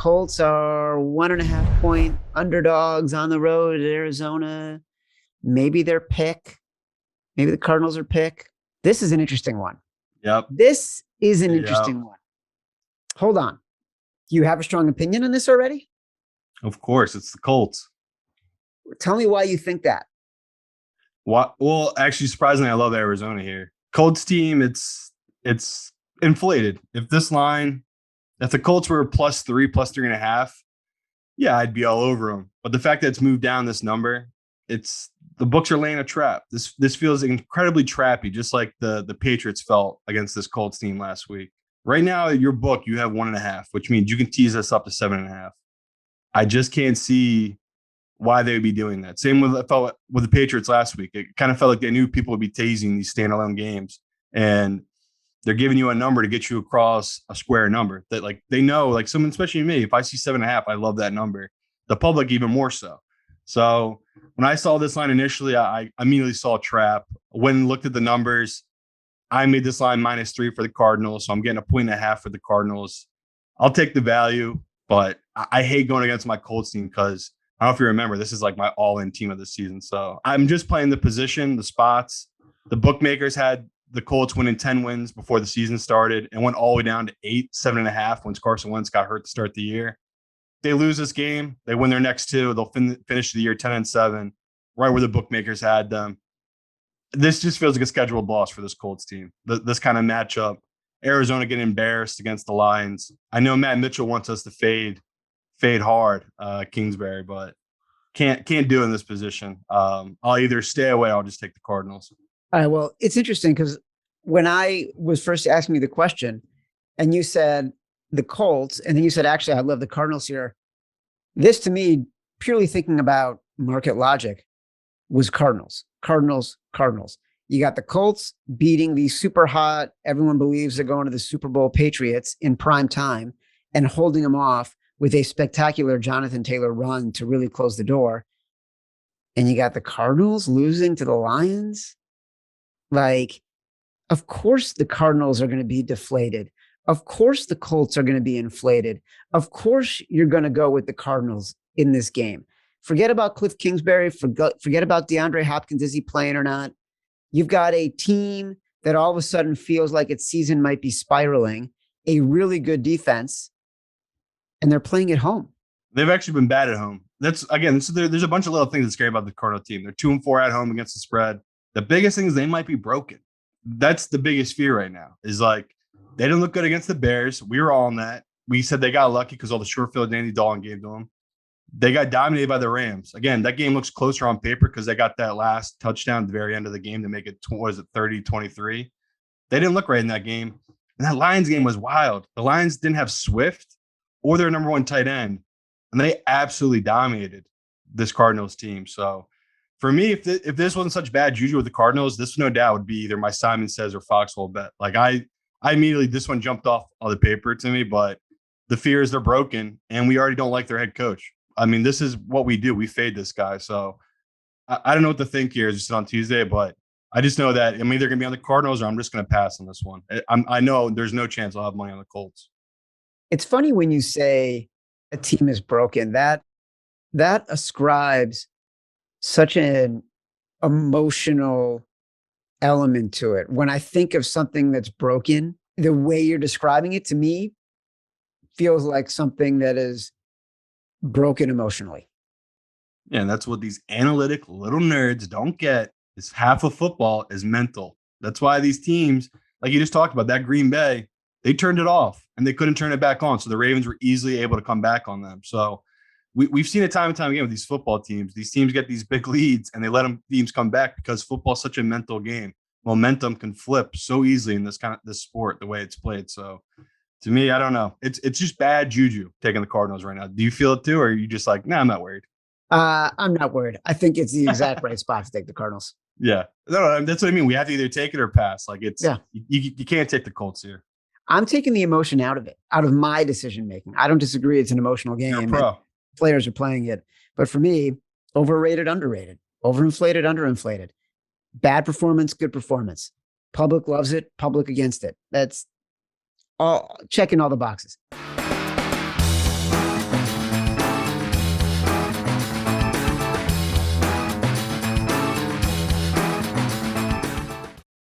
Colts are 1.5 point underdogs on the road at Arizona. Maybe they're pick. Maybe the Cardinals are pick. This is an interesting one. Yep. This is an Yep. interesting one. Hold on. Do you have a strong opinion on this already? Of course, it's the Colts. Tell me why you think that. What? Well, actually, surprisingly, I love Arizona here. Colts team, it's inflated. If the Colts were +3, +3.5, yeah, I'd be all over them. But the fact that it's moved down this number, it's the books are laying a trap. This feels incredibly trappy, just like the Patriots felt against this Colts team last week. Right now, in your book, you have 1.5, which means you can tease us up to 7.5. I just can't see why they would be doing that. Same with the Patriots last week. It kind of felt like they knew people would be teasing these standalone games, and they're giving you a number to get you across a square number that, like, they know, like, someone, especially me, if I see 7.5, I love that number. The public even more so. So when I saw this line initially, I immediately saw a trap. When I looked at the numbers, I made this line -3 for the Cardinals, so I'm getting 1.5 for the Cardinals. I'll take the value, but I hate going against my Colts team because I don't know if you remember, this is like my all-in team of the season. So I'm just playing the position, the spots. The bookmakers had the Colts winning 10 wins before the season started and went all the way down to 8, 7.5 once Carson Wentz got hurt to start the year. They lose this game, they win their next two, they'll finish the year 10-7, right where the bookmakers had them. This just feels like a scheduled loss for this Colts team. This kind of matchup, Arizona getting embarrassed against the Lions. I know Matt Mitchell wants us to fade hard, Kingsbury, but can't do in this position. I'll either stay away, or I'll just take the Cardinals. All right. Well, it's interesting because when I was first asking you the question and you said the Colts, and then you said, actually, I love the Cardinals here. This, to me, purely thinking about market logic, was Cardinals. You got the Colts beating the super hot, everyone believes they're going to the Super Bowl Patriots in prime time and holding them off with a spectacular Jonathan Taylor run to really close the door. And you got the Cardinals losing to the Lions. Like, of course the Cardinals are going to be deflated. Of course the Colts are going to be inflated. Of course you're going to go with the Cardinals in this game. Forget about Cliff Kingsbury. Forget about DeAndre Hopkins. Is he playing or not? You've got a team that all of a sudden feels like its season might be spiraling, a really good defense, and they're playing at home. They've actually been bad at home. There's a bunch of little things that scare about the Cardinal team. They're 2-4 at home against the spread. The biggest thing is they might be broken. That's the biggest fear right now, is like they didn't look good against the Bears. We were all on that. We said they got lucky because all the short field Andy Dalton gave to them. They got dominated by the Rams. Again, that game looks closer on paper because they got that last touchdown at the very end of the game to make it, 30-23. They didn't look right in that game. And that Lions game was wild. The Lions didn't have Swift or their number one tight end, and they absolutely dominated this Cardinals team. So for me, if this wasn't such bad juju with the Cardinals, this no doubt would be either my Simon Says or Foxhole bet. Like I immediately, this one jumped off of the paper to me, but the fear is they're broken and we already don't like their head coach. I mean, this is what we do. We fade this guy. So I don't know what to think here just on Tuesday, but I just know that I'm either going to be on the Cardinals or I'm just going to pass on this one. I know there's no chance I'll have money on the Colts. It's funny when you say a team is broken, that ascribes such an emotional element to it. When I think of something that's broken, the way you're describing it to me feels like something that is broken emotionally. Yeah, and that's what these analytic little nerds don't get, is half of football is mental. That's why these teams, like you just talked about, that Green Bay, they turned it off and they couldn't turn it back on. So the Ravens were easily able to come back on them. So we've seen it time and time again with these football teams. These teams get these big leads and they let teams come back because football is such a mental game. Momentum can flip so easily in this sport, the way it's played. So to me, I don't know. It's just bad juju taking the Cardinals right now. Do you feel it too, or are you just like, nah, I'm not worried? I'm not worried. I think it's the exact right spot to take the Cardinals. Yeah, no, that's what I mean. We have to either take it or pass. Like you can't take the Colts here. I'm taking the emotion out of it, out of my decision making. I don't disagree. It's an emotional game. You're a pro. Players are playing it, but for me, overrated, underrated, overinflated, underinflated, bad performance, good performance. Public loves it, public against it. That's all checking all the boxes.